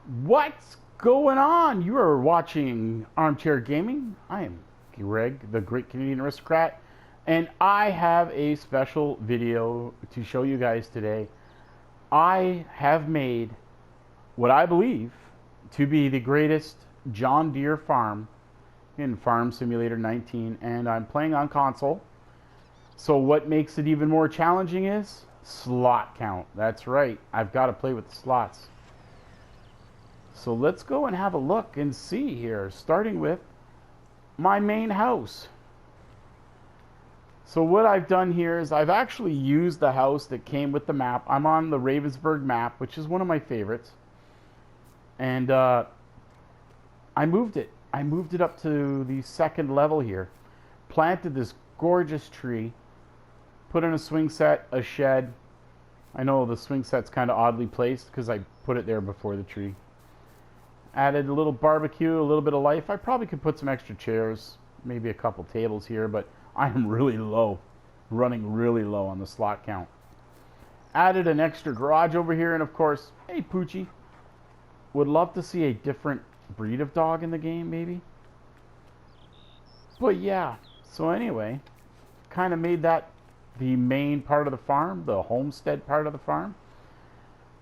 What's going on? You are watching Armchair Gaming. I am Greg, the Great Canadian Aristocrat, and I have a special video to show you guys today. I have made what I believe to be the greatest John Deere Farm in Farm Simulator 19, and I'm playing on console. So what makes it even more challenging is slot count. That's right, I've got to play with the slots. So let's go and have a look and see here, starting with my main house. So what I've done here is I've actually used the house that came with the map. I'm on the Ravensburg map, which is one of my favorites. And I moved it. I moved it up to the second level here. Planted this gorgeous tree. Put in a swing set, a shed. I know the swing set's kind of oddly placed because I put it there before the tree. Added a little barbecue, a little bit of life. I probably could put some extra chairs, maybe a couple tables here, but I am really low, running really low on the slot count. Added an extra garage over here, and of course, hey Poochie, would love to see a different breed of dog in the game, maybe. But yeah, so anyway, kind of made that the main part of the farm, the homestead part of the farm.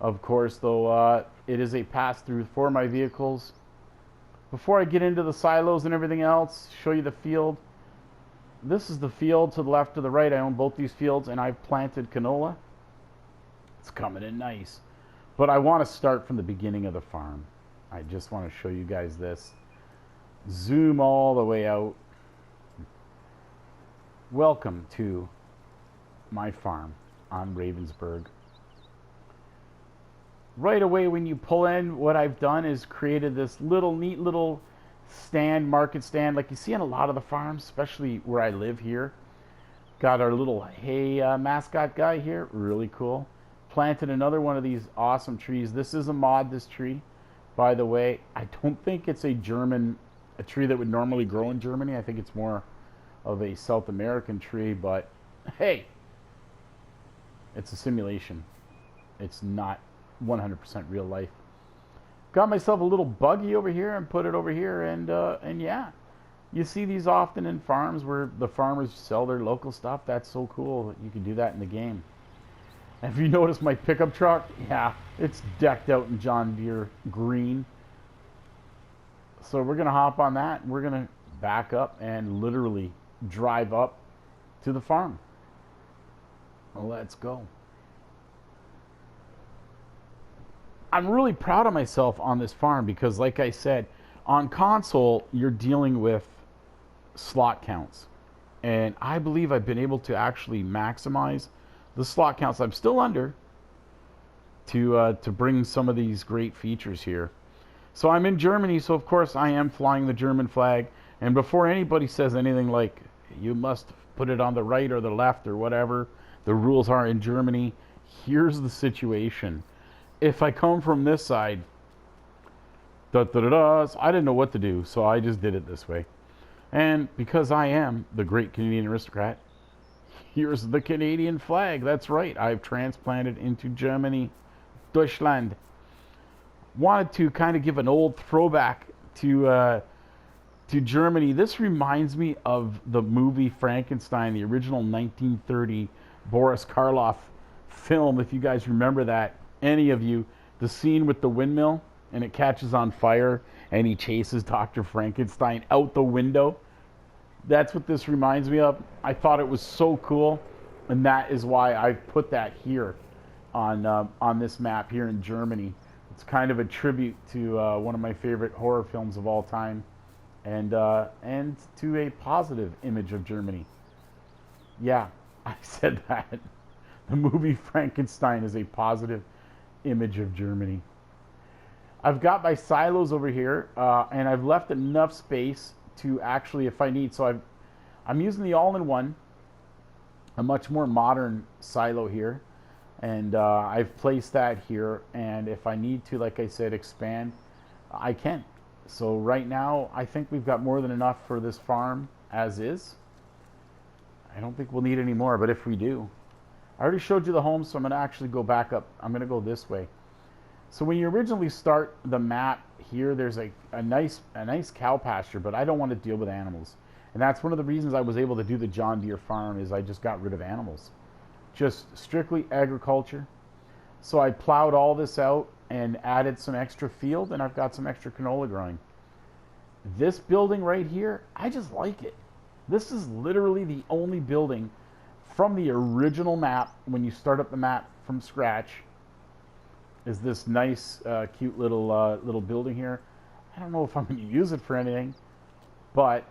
Of course, though, it is a pass-through for my vehicles. Before I get into the silos and everything else, show you the field. This is the field to the left, to the right. I own both these fields, and I've planted canola. It's coming in nice. But I want to start from the beginning of the farm. I just want to show you guys this. Zoom all the way out. Welcome to my farm on Ravensburg. Right away when you pull in, what I've done is created this neat little stand, market stand, like you see on a lot of the farms, especially where I live here. Got our little hay mascot guy here, really cool. Planted another one of these awesome trees. This is a mod, this tree, by the way. I don't think it's a tree that would normally grow in Germany. I think it's more of a South American tree, but hey, it's a simulation. It's not 100% real life. Got myself a little buggy over here and put it over here, and yeah, you see these often in farms where the farmers sell their local stuff. That's so cool that you can do that in the game. And if you notice my pickup truck, yeah, it's decked out in John Deere green. So we're gonna hop on that and we're gonna back up and literally drive up to the farm. Well, let's go. I'm really proud of myself on this farm because, like I said, on console, you're dealing with slot counts. And I believe I've been able to actually maximize the slot counts. I'm still under to bring some of these great features here. So I'm in Germany, so of course I am flying the German flag. And before anybody says anything like, you must put it on the right or the left or whatever the rules are in Germany, here's the situation. If I come from this side, I didn't know what to do, so I just did it this way. And because I am the Great Canadian Aristocrat, here's the Canadian flag. That's right, I've transplanted into Germany, Deutschland. Wanted to kind of give an old throwback to Germany. This reminds me of the movie Frankenstein, the original 1930 Boris Karloff film, if you guys remember that. Any of you, the scene with the windmill and it catches on fire and he chases Dr. Frankenstein out the window. That's what this reminds me of. I thought it was so cool, and that is why I put that here on this map here in Germany. It's kind of a tribute to one of my favorite horror films of all time, and to a positive image of Germany. Yeah, I said that. The movie Frankenstein is a positive image of Germany. I've got my silos over here, and I've left enough space to actually, if I need, so I'm using the all-in-one, a much more modern silo here, and I've placed that here, and if I need to, like I said, expand, I can. So right now, I think we've got more than enough for this farm as is. I don't think we'll need any more, but if we do, I already showed you the home, so I'm going to actually go back up. I'm going to go this way. So when you originally start the map here, there's a nice cow pasture, but I don't want to deal with animals. And that's one of the reasons I was able to do the John Deere farm is I just got rid of animals. Just strictly agriculture. So I plowed all this out and added some extra field, and I've got some extra canola growing. This building right here, I just like it. This is literally the only building from the original map, when you start up the map from scratch, is this nice, cute little building here. I don't know if I'm going to use it for anything, but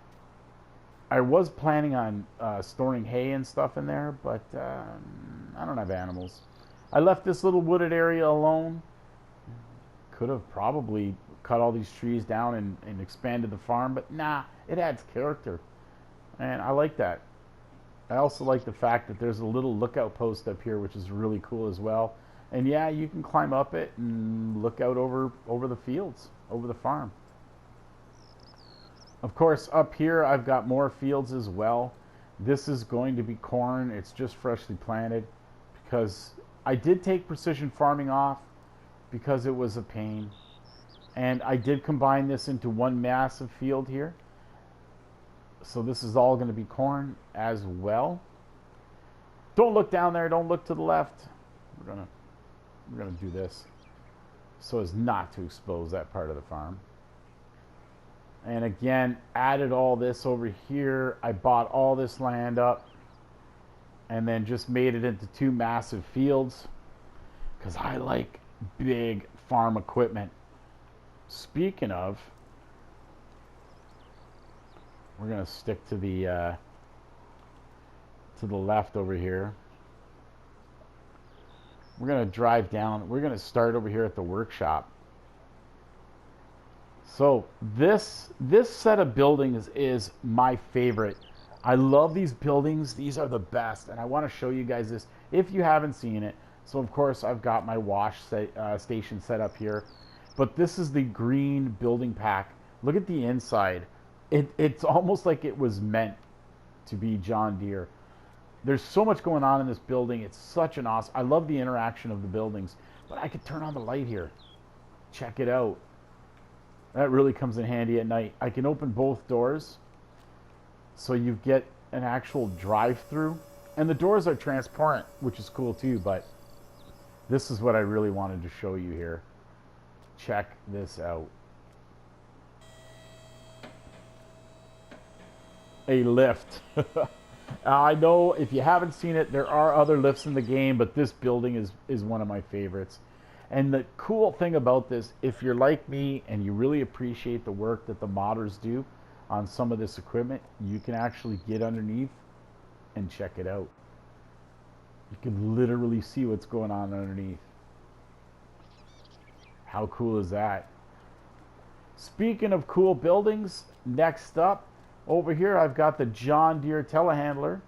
I was planning on storing hay and stuff in there, but I don't have animals. I left this little wooded area alone. Could have probably cut all these trees down and expanded the farm, but nah, it adds character. And I like that. I also like the fact that there's a little lookout post up here, which is really cool as well. And yeah, you can climb up it and look out over the fields, over the farm. Of course, up here I've got more fields as well. This is going to be corn. It's just freshly planted because I did take precision farming off because it was a pain. And I did combine this into one massive field here. So this is all going to be corn as well. Don't look down there. Don't look to the left. We're gonna do this so as not to expose that part of the farm. And again, added all this over here. I bought all this land up and then just made it into two massive fields because I like big farm equipment. Speaking of, we're gonna stick to the left over here. We're gonna drive down. We're gonna start over here at the workshop. So this set of buildings is my favorite. I love these buildings. These are the best, and I want to show you guys this if you haven't seen it. So of course I've got my wash station set up here, but this is the green building pack. Look at the inside. It's almost like it was meant to be John Deere. There's so much going on in this building. It's such an awesome. I love the interaction of the buildings, but I could turn on the light here. Check it out. That really comes in handy at night. I can open both doors so you get an actual drive-through, and the doors are transparent, which is cool too, but this is what I really wanted to show you here. Check this out. A lift. I know if you haven't seen it, there are other lifts in the game, but this building is one of my favorites. And the cool thing about this, if you're like me and you really appreciate the work that the modders do on some of this equipment, you can actually get underneath and check it out. You can literally see what's going on underneath. How cool is that? Speaking of cool buildings, next up, over here I've got the John Deere Telehandler,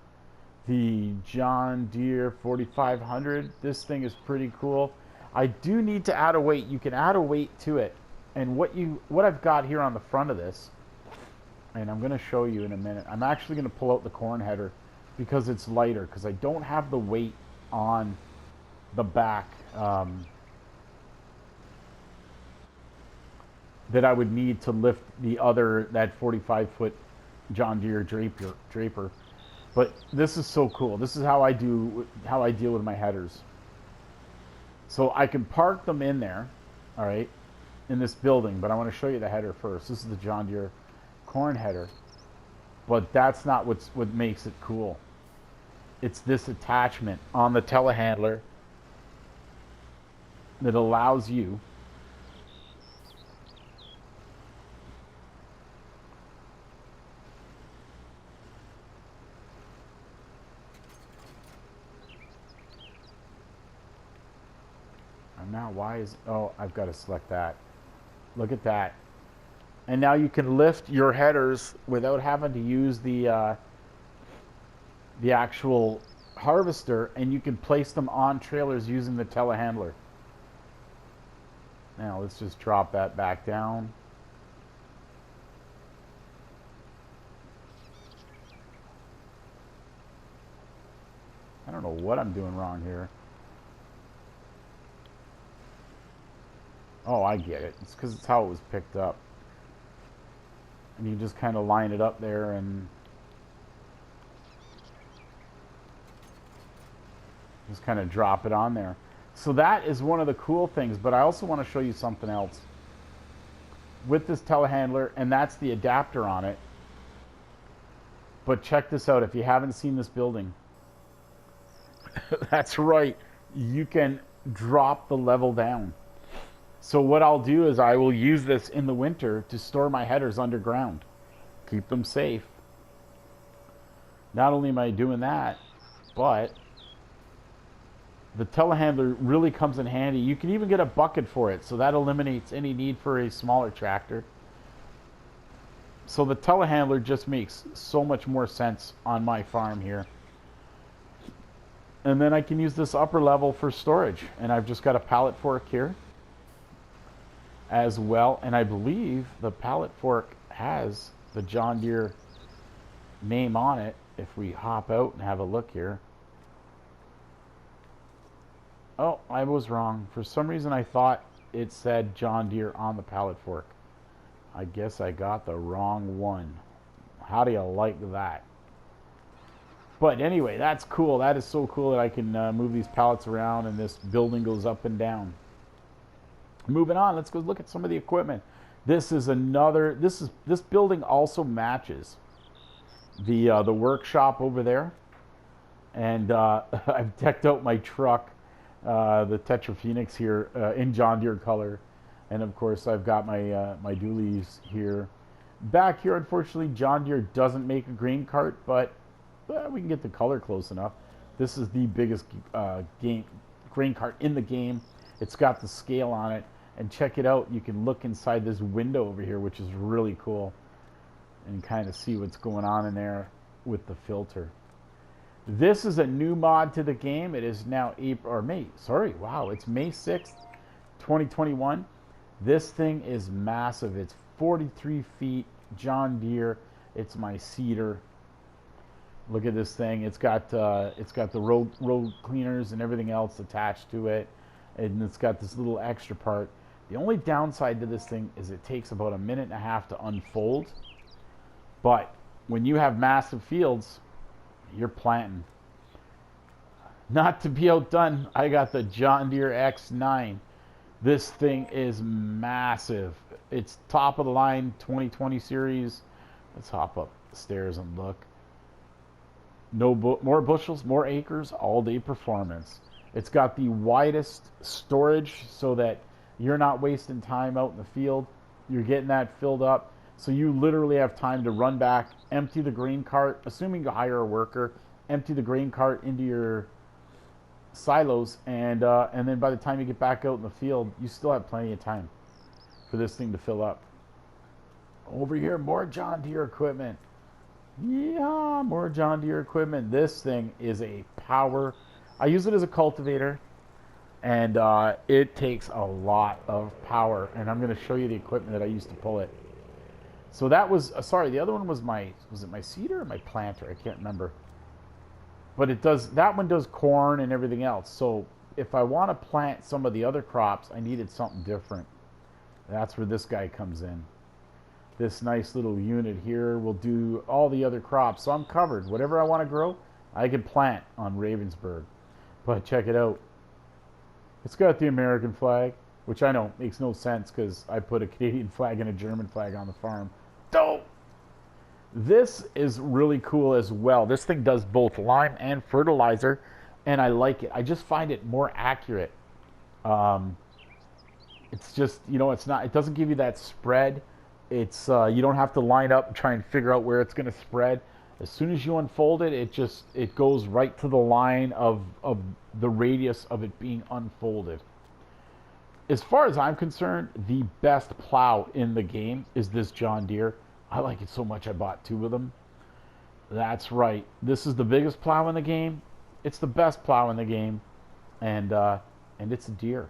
the John Deere 4500. This thing is pretty cool. I do need to add a weight. You can add a weight to it. And what I've got here on the front of this, and I'm going to show you in a minute. I'm actually going to pull out the corn header because it's lighter, because I don't have the weight on the back that I would need to lift that 45-foot John Deere draper. But this is so cool. This is how I deal with my headers. So I can park them in there, all right, in this building, but I want to show you the header first. This is the John Deere corn header, but that's not what makes it cool. It's this attachment on the telehandler that allows you now I've got to select that. Look at that. And now you can lift your headers without having to use the actual harvester, and you can place them on trailers using the telehandler. Now let's just drop that back down. I don't know what I'm doing wrong here. Oh, I get it. It's because it's how it was picked up. And you just kind of line it up there and just kind of drop it on there. So that is one of the cool things, but I also want to show you something else. With this telehandler, and that's the adapter on it. But check this out, if you haven't seen this building. That's right, you can drop the level down. So what I'll do is I will use this in the winter to store my headers underground. Keep them safe. Not only am I doing that, but the telehandler really comes in handy. You can even get a bucket for it, so that eliminates any need for a smaller tractor. So the telehandler just makes so much more sense on my farm here. And then I can use this upper level for storage. And I've just got a pallet fork here as well. And I believe the pallet fork has the John Deere name on it. If we hop out and have a look here. Oh, I was wrong. For some reason I thought it said John Deere on the pallet fork. I guess I got the wrong one. How do you like that? But anyway, that's cool. That is so cool that I can move these pallets around and this building goes up and down. Moving on, let's go look at some of the equipment. This is another, this building also matches the workshop over there. And I've decked out my truck, the Tetra Phoenix here in John Deere color. And of course, I've got my my dualies here. Back here, unfortunately, John Deere doesn't make a grain cart, but we can get the color close enough. This is the biggest grain cart in the game. It's got the scale on it. And check it out. You can look inside this window over here, which is really cool. And kind of see what's going on in there with the filter. This is a new mod to the game. It is now April, or May. Sorry, wow. It's May 6th, 2021. This thing is massive. It's 43 feet, John Deere. It's my cedar. Look at this thing. It's got the road cleaners and everything else attached to it, and it's got this little extra part. The only downside to this thing is it takes about a minute and a half to unfold. But when you have massive fields, you're planting. Not to be outdone, I got the John Deere X9. This thing is massive. It's top of the line 2020 series. Let's hop up the stairs and look. More bushels, more acres, all-day performance. It's got the widest storage so that you're not wasting time out in the field. You're getting that filled up. So you literally have time to run back, empty the grain cart, assuming you hire a worker, empty the grain cart into your silos, and then by the time you get back out in the field, you still have plenty of time for this thing to fill up. Over here, more John Deere equipment. Yeah, more John Deere equipment. This thing is a power. I use it as a cultivator, and it takes a lot of power. And I'm going to show you the equipment that I used to pull it. So that was, sorry, the other one was it my seeder or my planter? I can't remember. But it does, that one does corn and everything else. So if I want to plant some of the other crops, I needed something different. That's where this guy comes in. This nice little unit here will do all the other crops. So I'm covered. Whatever I want to grow, I can plant on Ravensburg. But check it out. It's got the American flag, which I know makes no sense because I put a Canadian flag and a German flag on the farm. Dope! This is really cool as well. This thing does both lime and fertilizer, and I like it. I just find it more accurate. It's just, you know, it's not, it doesn't give you that spread. It's you don't have to line up and try and figure out where it's going to spread. As soon as you unfold it, it goes right to the line of the radius of it being unfolded. As far as I'm concerned, the best plow in the game is this John Deere. I like it so much I bought 2 of them. That's right. This is the biggest plow in the game. It's the best plow in the game. And it's a Deere.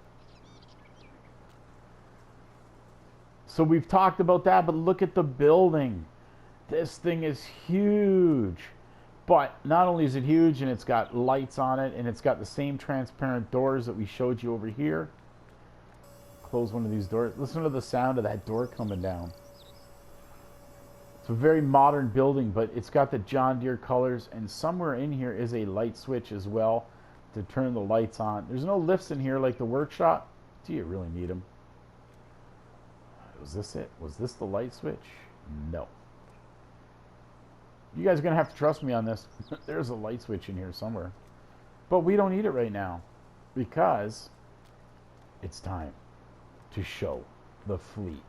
So we've talked about that, but look at the building. This thing is huge. But not only is it huge, and it's got lights on it, and it's got the same transparent doors that we showed you over here. close one of these doors. Listen to the sound of that door coming down. It's a very modern building, but it's got the John Deere colors, and somewhere in here is a light switch as well to turn the lights on. There's no lifts in here like the workshop. Do you really need them? Was this it? Was this the light switch? No. You guys are going to have to trust me on this. There's a light switch in here somewhere. But we don't need it right now because it's time to show the fleet.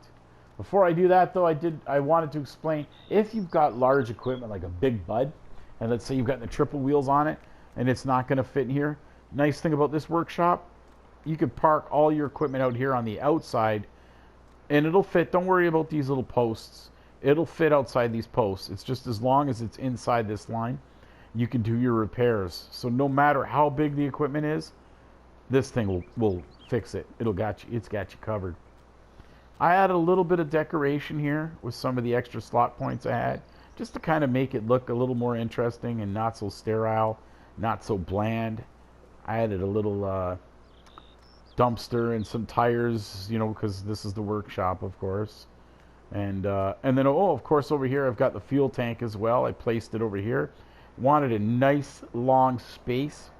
Before I do that, though, I wanted to explain, if you've got large equipment like a big bud, and let's say you've got the triple wheels on it, and it's not going to fit in here, nice thing about this workshop, you could park all your equipment out here on the outside, and it'll fit. Don't worry about these little posts. It'll fit outside these posts. It's just as long as it's inside this line, you can do your repairs. So no matter how big the equipment is, this thing will fix it. It's got you covered. I added a little bit of decoration here with some of the extra slot points I had, just to kind of make it look a little more interesting and not so sterile, not so bland. I added a little dumpster and some tires, you know, because this is the workshop, of course. And then, oh, of course, over here I've got the fuel tank as well. I placed it over here. Wanted a nice long space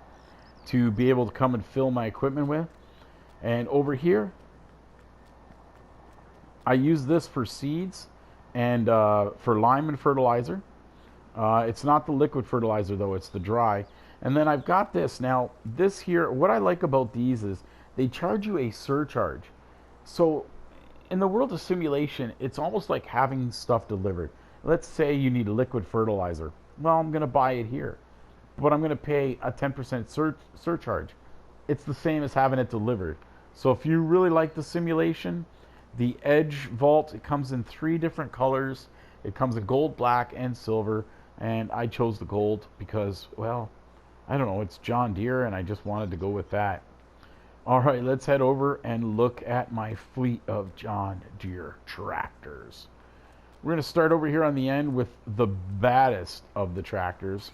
to be able to come and fill my equipment with. And over here, I use this for seeds and for lime and fertilizer. It's not the liquid fertilizer, though. It's the dry. And then I've got this. Now, this here, what I like about these is they charge you a surcharge. So in the world of simulation, it's almost like having stuff delivered. Let's say you need liquid fertilizer. Well, I'm going to buy it here, but I'm going to pay a 10% surcharge. It's the same as having it delivered. So if you really like the simulation, the Edge Vault, it comes in 3 different colors. It comes in gold, black, and silver, and I chose the gold because, well, I don't know, it's John Deere, and I just wanted to go with that. All right, let's head over and look at my fleet of John Deere tractors. We're going to start over here on the end with the baddest of the tractors.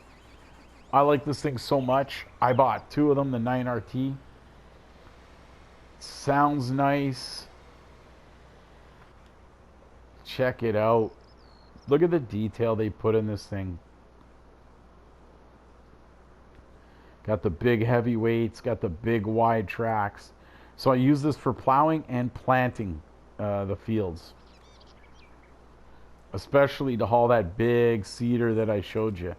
I like this thing so much. I bought 2 of them, the 9RT. Sounds nice. Check it out. Look at the detail they put in this thing. Got the big heavy weights, got the big wide tracks. So I use this for plowing and planting the fields. Especially to haul that big cedar that I showed you.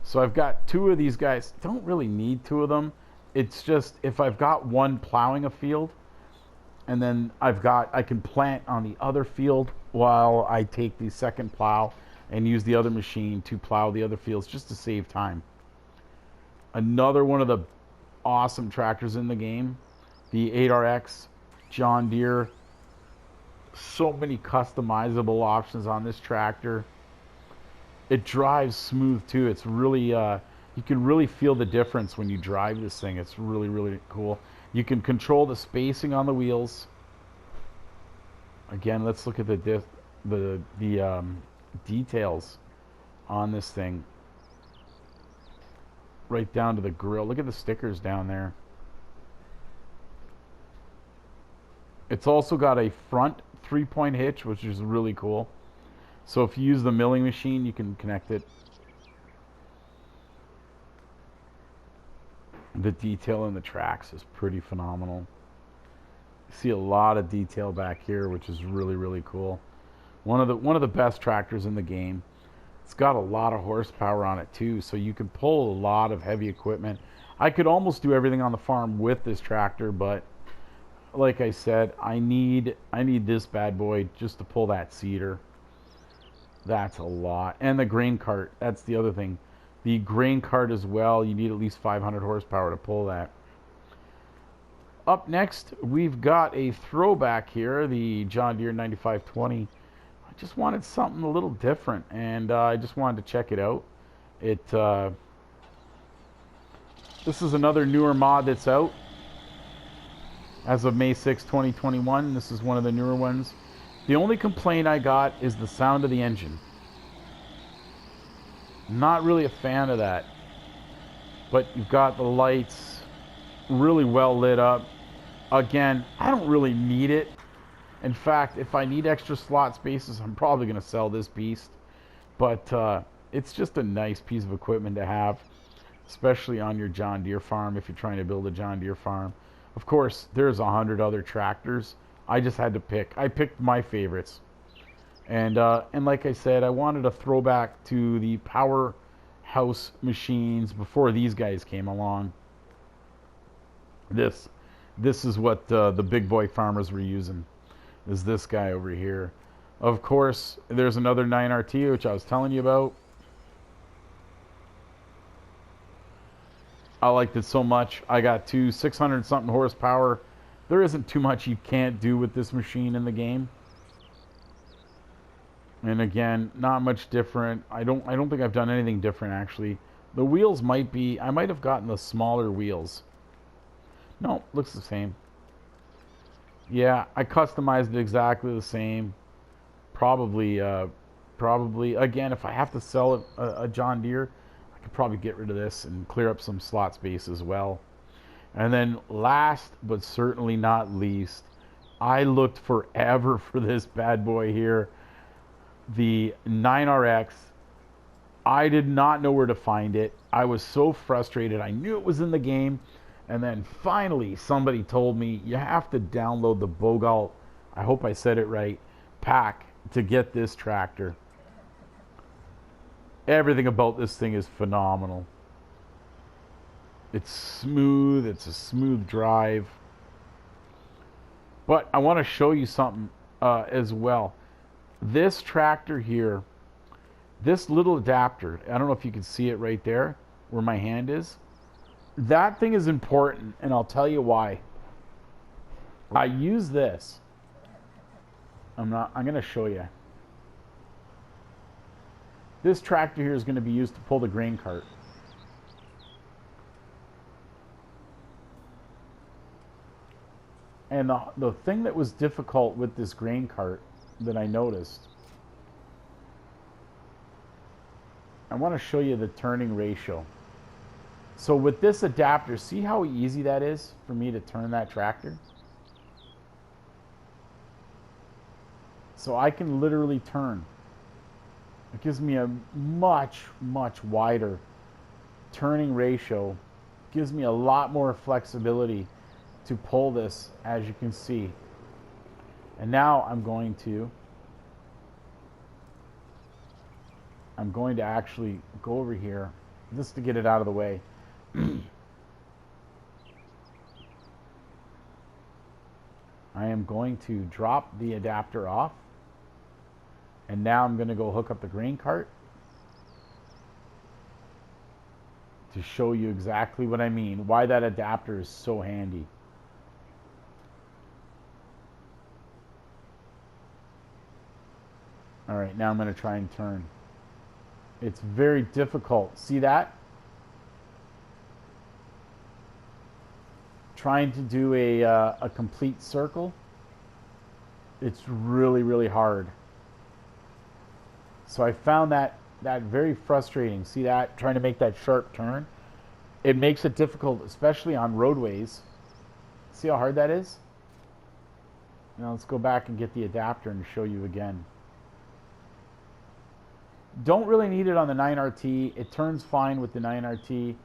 So I've got 2 of these guys. Don't really need 2 of them. It's just if I've got one plowing a field, and then I can plant on the other field while I take the second plow and use the other machine to plow the other fields just to save time. Another one of the awesome tractors in the game, the 8RX John Deere. So many customizable options on this tractor. It drives smooth too. It's really, you can really feel the difference when you drive this thing. It's really, really cool. You can control the spacing on the wheels. Again, let's look at the details on this thing. Right down to the grill. Look at the stickers down there. It's also got a front 3-point hitch, which is really cool. So if you use the milling machine, you can connect it. The detail in the tracks is pretty phenomenal. You see a lot of detail back here, which is really, really cool. One of the best tractors in the game. It's got a lot of horsepower on it too, so you can pull a lot of heavy equipment. I could almost do everything on the farm with this tractor, but like I said, I need this bad boy just to pull that cedar. That's a lot. And the grain cart, that's the other thing. The grain cart as well, you need at least 500 horsepower to pull that. Up next, we've got a throwback here, the John Deere 9520. I just wanted something a little different, and I just wanted to check it out. This is another newer mod that's out. As of May 6, 2021, this is one of the newer ones. The only complaint I got is the sound of the engine. Not really a fan of that. But you've got the lights really well lit up. Again, I don't really need it. In fact, if I need extra slot spaces, I'm probably going to sell this beast. But it's just a nice piece of equipment to have, especially on your John Deere farm if you're trying to build a John Deere farm. Of course, there's 100 other tractors. I just had to pick. I picked my favorites. And like I said, I wanted a throwback to the powerhouse machines before these guys came along. This is what the big boy farmers were using. Is this guy over here. Of course, there's another 9RT, which I was telling you about. I liked it so much. I got two 600 something horsepower. There isn't too much you can't do with this machine in the game. And again, not much different. I don't think I've done anything different actually. The wheels might be, I might have gotten the smaller wheels. No, looks the same. Yeah, I customized it exactly the same. Probably again, if I have to sell a John Deere, I could probably get rid of this and clear up some slot space as well. And then last but certainly not least, I looked forever for this bad boy here, the 9RX. I did not know where to find it. I was so frustrated. I knew it was in the game. And then finally somebody told me you have to download the Bogal, I hope I said it right, pack to get this tractor. Everything about this thing is phenomenal. It's smooth. It's a smooth drive. But I want to show you something as well. This tractor here, this little adapter, I don't know if you can see it right there where my hand is. That thing is important, and I'll tell you why. I use this. I'm going to show you. This tractor here is going to be used to pull the grain cart. And the thing that was difficult with this grain cart that I noticed, I want to show you the turning ratio. So with this adapter, see how easy that is for me to turn that tractor? So I can literally turn. It gives me a much, much wider turning ratio. Gives me a lot more flexibility to pull this, as you can see. And now I'm going to actually go over here just to get it out of the way. I am going to drop the adapter off, and now I'm going to go hook up the grain cart to show you exactly what I mean, why that adapter is so handy. All right, now I'm going to try and turn. It's very difficult. See that? Trying to do a complete circle, it's really, really hard. So I found that very frustrating. See that? Trying to make that sharp turn. It makes it difficult, especially on roadways. See how hard that is? Now let's go back and get the adapter and show you again. Don't really need it on the 9RT. It turns fine with the 9RT.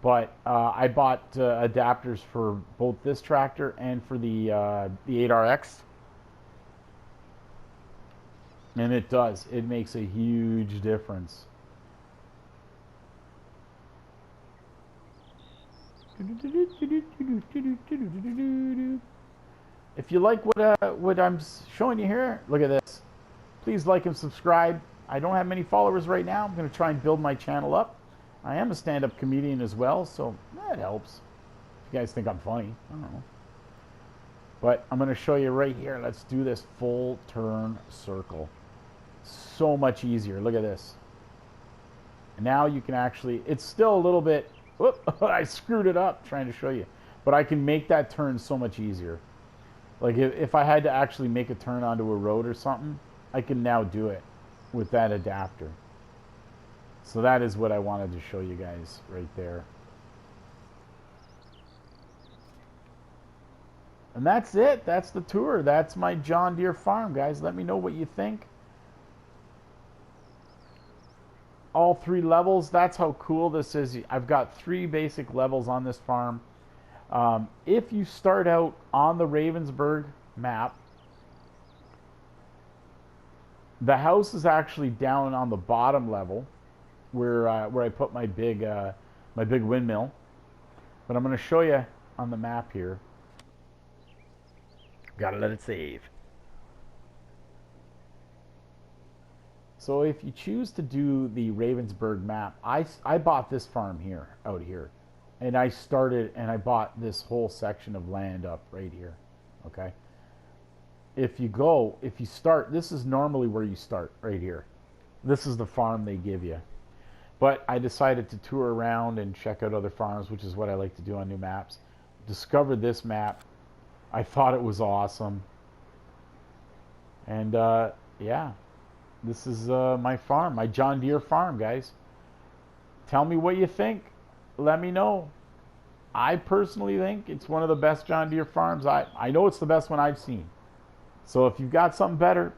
But I bought adapters for both this tractor and for the 8RX. And it does. It makes a huge difference. If you like what I'm showing you here, look at this. Please like and subscribe. I don't have many followers right now. I'm going to try and build my channel up. I am a stand-up comedian as well, so that helps. If you guys think I'm funny, I don't know. But I'm going to show you right here. Let's do this full turn circle. So much easier. Look at this. And now you can actually, it's still a little bit, whoop, I screwed it up trying to show you. But I can make that turn so much easier. Like if I had to actually make a turn onto a road or something, I can now do it with that adapter. So that is what I wanted to show you guys right there. And that's it. That's the tour. That's my John Deere farm, guys. Let me know what you think. All 3 levels. That's how cool this is. I've got 3 basic levels on this farm. If you start out on the Ravensburg map, the house is actually down on the bottom level where I put my big windmill. But I'm going to show you on the map here. Gotta let it save. So if you choose to do the Ravensburg map, I bought this farm here, out here. And I bought this whole section of land up right here. Okay. If you start, this is normally where you start, right here. This is the farm they give you. But I decided to tour around and check out other farms, which is what I like to do on new maps. Discovered this map. I thought it was awesome. And yeah, this is my farm, my John Deere farm, guys. Tell me what you think. Let me know. I personally think it's one of the best John Deere farms. I know it's the best one I've seen. So if you've got something better,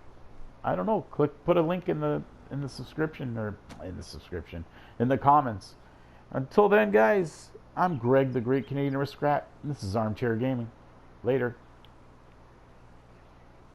I don't know, put a link in the subscription, or in the comments. Until then, guys, I'm Greg, the Great Canadian Aristocrat, and this is Armchair Gaming. Later.